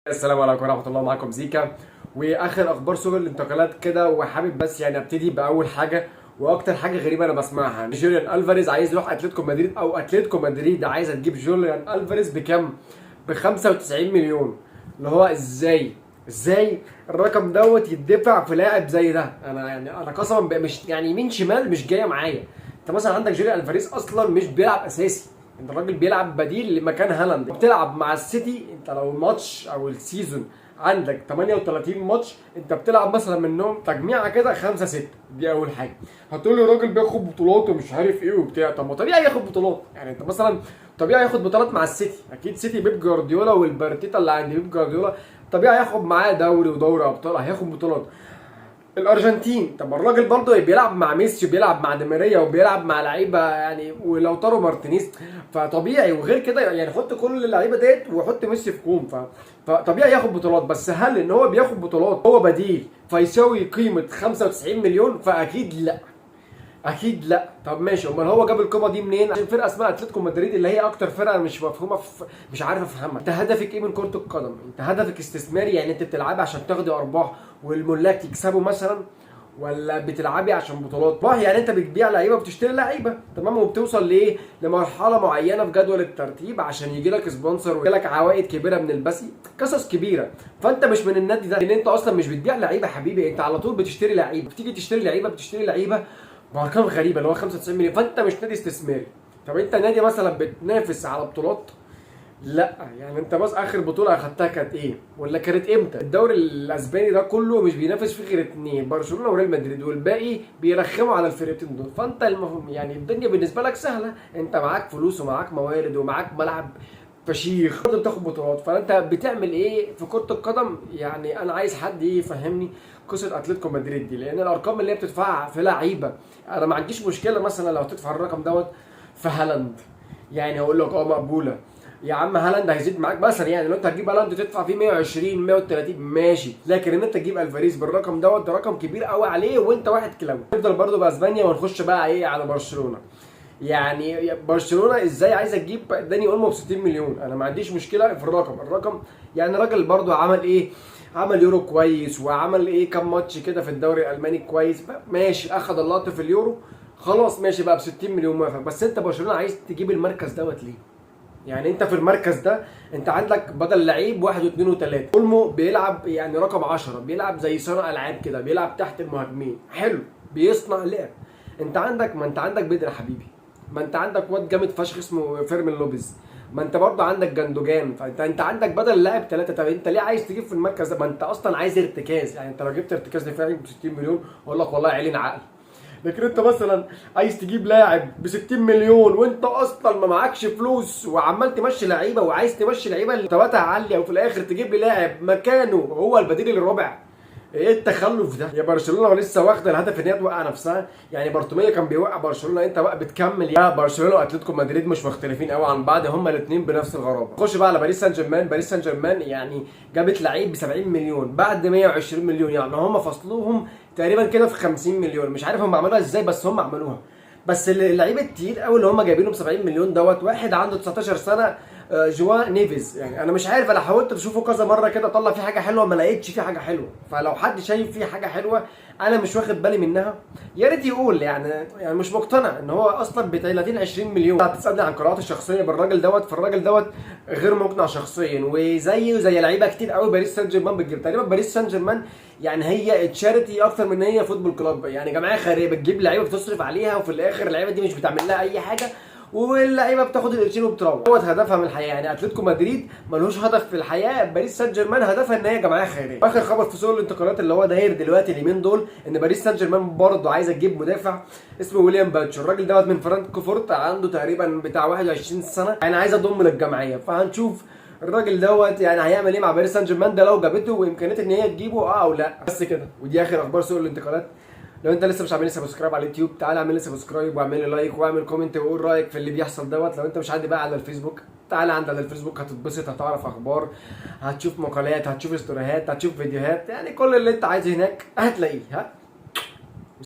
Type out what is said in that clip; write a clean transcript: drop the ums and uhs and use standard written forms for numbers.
السلام عليكم ورحمة الله، معاكم زيكا واخر اخبار سوق الانتقالات كده. وحابب بس ابتدي باول حاجة واكتر حاجة غريبة انا بسمعها، جوليان الفاريز عايز يروح اتلتيكو مدريد، او اتلتيكو مدريد عايزة تجيب جوليان الفاريز بكام؟ ب 95 مليون. اللي هو ازاي الرقم دوت يدفع في لاعب زي ده؟ انا قسما مش يمين شمال مش جايه معايا. انت مثلا عندك جوليان الفاريز اصلا مش بيلعب اساسي، انت الراجل بيلعب بديل لمكان هالاند. بتلعب مع السيتي، انت لو الماتش او السيزون عندك 38 ماتش، انت بتلعب مثلا منهم تجميعه كده 5 6. دي اول حاجه. هتقول لي الراجل بياخد بطولات ومش عارف ايه وبتاع، طب ما طبيعي ياخد بطولات. انت مثلا طبيعي ياخد بطولات مع السيتي، اكيد سيتي بيب جوارديولا والبارتيتا اللي عند بيب جوارديولا طبيعي ياخد معاه دوري ودوري ابطال، هياخد بطولات. الارجنتين، طب الراجل برضه بيلعب مع ميسي وبيلعب مع دي ماريا وبيلعب مع لعيبه ولوتارو مارتينيز، فطبيعي. وغير كده حط كل اللعيبه ديت وحط ميسي في كوم، فطبيعي ياخد بطولات. بس هل ان هو بياخد بطولات هو بديل فيساوي قيمه 95 مليون؟ فاكيد لا، اكيد لا. طب ماشي، امال هو جاب القيمه دي منين؟ عشان فرقه اسمها اتلتيكو مدريد، اللي هي اكتر فرقه مش مفهومه مش عارف افهمها. انت هدفك ايه من كره القدم؟ انت هدفك استثماري، انت بتلعبي عشان تاخدي ارباح والملاك يكسبوا مثلا، ولا بتلعبي عشان بطولات؟ انت بتبيع لعيبه وبتشتري لعيبه، تمام، وبتوصل لايه؟ لمرحله معينه في جدول الترتيب عشان يجي لك سبونسر ويجي لك عوائد كبيره من البث، قصص كبيره. فانت مش من النادي ده، لان انت اصلا مش بتبيع لعيبه حبيبي، انت على طول بتشتري لعيبه. بتيجي بتشتري لعيبه بارقام غريبه اللي هو 95 مليون. فانت مش نادي استثماري. طب انت نادي مثلا بتنافس على بطولات؟ لا. انت بس اخر بطوله اخدتها كانت ايه؟ ولا كانت امتى؟ الدوري الاسباني ده كله مش بينافس فيه غير اتنين، برشلونه وريال مدريد، والباقي بيرخموا على الفرقتين دول. فانت الدنيا بالنسبه لك سهله، انت معاك فلوس ومعاك موارد ومعاك ملعب فشيخ، برضه بتاخد بطولات. فانت بتعمل ايه في كره القدم؟ انا عايز حد يفهمني قصه اتلتيكو مدريد دي، لان الارقام اللي هي بتدفعها في لعيبه، انا ما عنديش مشكله مثلا لو تدفع الرقم دوت في هالاند، اقول لك مقبوله. يا عم هالاند هيزيد معاك مثلا، لو انت هتجيب هالاند تدفع فيه 120 130 ماشي، لكن ان انت تجيب الفاريز بالرقم دوت، ده رقم كبير قوي عليه، وانت واحد كلاوي. نفضل برضه باسبانيا ونخش بقى على برشلونه. برشلونه ازاي عايزه تجيب داني اولمو ب 60 مليون؟ انا ما عنديش مشكله في الرقم. الراجل برضه عمل ايه؟ عمل يورو كويس، وعمل كام ماتش كده في الدوري الالماني كويس، ماشي، اخد اللقطه في اليورو، خلاص ماشي بقى ب 60 مليون موافق. بس انت برشلونه عايز تجيب المركز دوت ليه؟ انت في المركز ده انت عندك بدل لعيب واحد واثنين وثلاثه. اولمو بيلعب رقم 10، بيلعب زي صانع العاب كده، بيلعب تحت المهاجمين، حلو، بيصنع لعب. ما انت عندك بدر حبيبي، ما انت عندك واد جامد فشخ اسمه فيرمين لوبيز، ما انت برضه عندك جندوجان. فانت عندك بدل لاعب ثلاثه. طب انت ليه عايز تجيب في المركز ده؟ ما انت اصلا عايز ارتكاز. انت لو جبت ارتكاز دفاعي ب 60 مليون اقول لك والله عيلين عقل. لكن انت مثلا عايز تجيب لاعب ب 60 مليون وانت اصلا ما معكش فلوس، وعمال تمشي لعيبه، وعايز تمشي لعيبه اللي مرتباتها عاليه، وفي الاخر تجيب لي لاعب مكانه هو البديل الرابع. ايه التخلف ده؟ يا برشلونه لسه واخده الهدف ان هي توقع نفسها. بارتوميو كان بيوقع برشلونه، انت بقى بتكمل. يا برشلونه واتلتيكو مدريد مش مختلفين قوي عن بعض، هما الاثنين بنفس الغرابه. خش بقى على باريس سان جيرمان. باريس سان جيرمان جابت لعيب ب 70 مليون بعد 120 مليون، هما فصلوهم تقريبا كده في 50 مليون. مش عارف هم عملوها ازاي، بس هم عملوها. بس اللعيب التقيل قوي اللي هم جايبينه ب 70 مليون دوت، واحد عنده 19 سنه، جوا نيفيز. انا مش عارف، انا حاولت اشوفه كذا مره كده، اطلع فيه حاجه حلوه، ما لقيتش فيه حاجه حلوه. فلو حد شايف فيه حاجه حلوه انا مش واخد بالي منها، يا ريت يقول. مش مقتنع ان هو اصلا ب 30 20 مليون. هتسالني عن قراءاتي الشخصيه بالراجل دوت، فالراجل دوت غير مقنع شخصيا، وزيه زي لعيبه كتير قوي باريس سان جيرمان بتجيب. تقريبا باريس سان جيرمان هي تشاريتي اكتر من ان هي فوتبول كلوب، جمعيه خيريه، بتجيب لعيبه بتصرف عليها، وفي الاخر اللعيبه دي مش بتعمل لها اي حاجه، واللعيبه بتاخد القرشين وبتروح. دوت هدفها من الحياه. اتلتيكو مدريد ملوش هدف في الحياه، باريس سان جيرمان هدفها ان هي جمعيه خيريه. اخر خبر في سوق الانتقالات اللي هو داير دلوقتي اليومين دول، ان باريس سان جيرمان برضه عايزه تجيب مدافع اسمه ويليام باتشو. الراجل دوت من فرانكفورت، عنده تقريبا بتاع 21 سنه، عايزه تضم للجمعيه. فهنشوف الراجل دوت هيعمل ايه مع باريس سان جيرمان ده، لو جابته وامكانيه ان هي تجيبه او لا. بس كده، ودي اخر اخبار سوق الانتقالات. لو انت لسه مش عامل سبسكرايب على اليوتيوب، تعالى اعمل لي سبسكرايب واعمل لي لايك واعمل كومنت وقول رايك في اللي بيحصل دوت. لو انت مش عندي بقى على الفيسبوك، تعالى عندي على الفيسبوك، هتتبسط، هتعرف اخبار، هتشوف مقالات، هتشوف استوريهات، هتشوف فيديوهات، كل اللي انت عايزه هناك هتلاقيه.